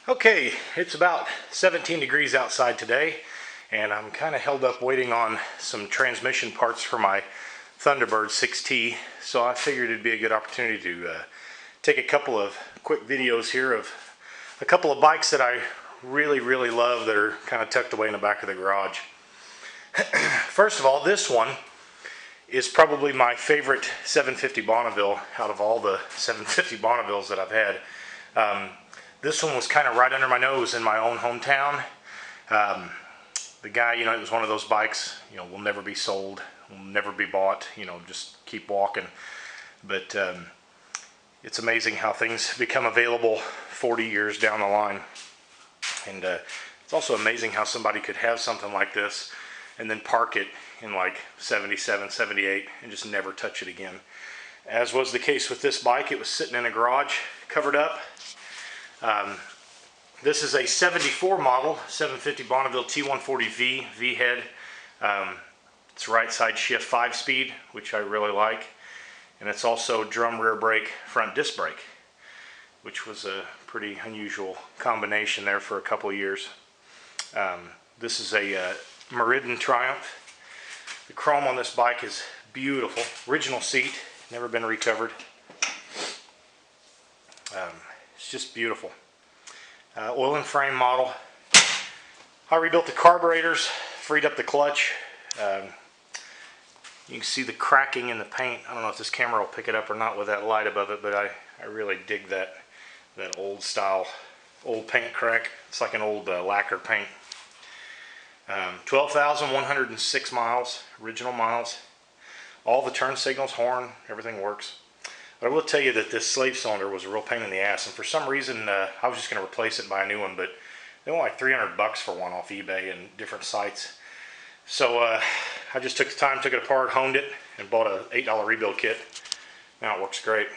Okay, it's about 17 degrees outside today, and I'm kind of held up waiting on some transmission parts for my Thunderbird 6T, so I figured it'd be a good opportunity to take a couple of quick videos here of a couple of bikes that I really love that are kind of tucked away in the back of the garage. First of all, this one is probably my favorite 750 Bonneville out of all the 750 Bonnevilles that I've had. This one was kind of right under my nose in my own hometown. The guy, it was one of those bikes, will never be sold, will never be bought, just keep walking. But it's amazing how things become available 40 years down the line. And it's also amazing how somebody could have something like this and then park it in like 77, 78 and just never touch it again. As was the case with this bike, it was sitting in a garage, covered up. This is a 74 model 750 Bonneville T140V V-head. It's right side shift 5-speed, which I really like, and it's also drum rear brake front disc brake, which was a pretty unusual combination there for a couple of years. This is a Meriden Triumph. The chrome on this bike is beautiful. Original seat, never been recovered. It's just beautiful. Oil and frame model. I rebuilt the carburetors, freed up the clutch. You can see the cracking in the paint. I don't know if this camera will pick it up or not with that light above it, but I really dig that old style, old paint crack. It's like an old lacquer paint. 12,106 miles, original miles. All the turn signals, horn, everything works. But I will tell you that this slave cylinder was a real pain in the ass, and for some reason I was just going to replace it and buy a new one, but they were like $300 for one off eBay and different sites. So I just took the time, took it apart, honed it, and bought an $8 rebuild kit. Now it works great,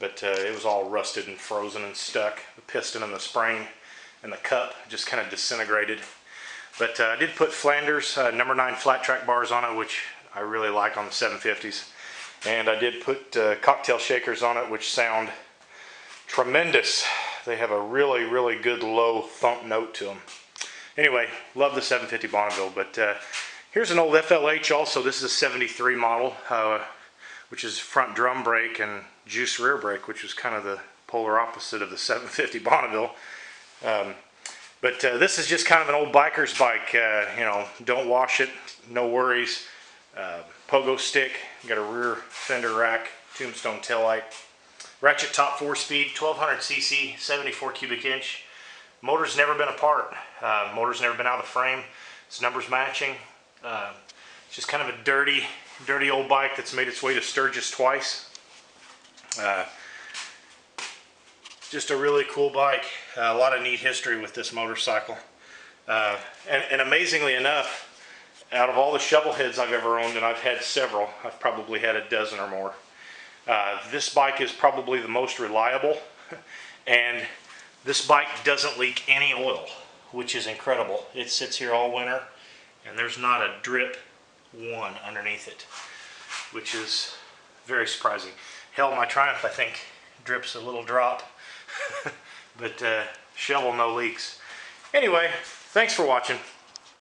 but it was all rusted and frozen and stuck. The piston and the spring and the cup just kind of disintegrated. But I did put Flanders number 9 flat track bars on it, which I really like on the 750s. And I did put cocktail shakers on it, which sound tremendous. They have a really good low thump note to them. Anyway, love the 750 Bonneville. But here's an old FLH also. This is a 73 model, which is front drum brake and juice rear brake, which was kind of the polar opposite of the 750 Bonneville. But this is just kind of an old biker's bike. Don't wash it, no worries. Pogo stick, got a rear fender rack, tombstone taillight, ratchet top 4-speed, 1200cc, 74 cubic inch. Motor's never been apart. Motor's never been out of the frame. Its numbers matching. It's just kind of a dirty old bike that's made its way to Sturgis twice. Just a really cool bike. A lot of neat history with this motorcycle. And amazingly enough, out of all the shovel heads I've ever owned, and I've had several, I've probably had a dozen or more, this bike is probably the most reliable, and this bike doesn't leak any oil, which is incredible. It sits here all winter, and there's not a drip one underneath it, which is very surprising. Hell, my Triumph, I think, drips a little drop, but shovel no leaks. Anyway, thanks for watching.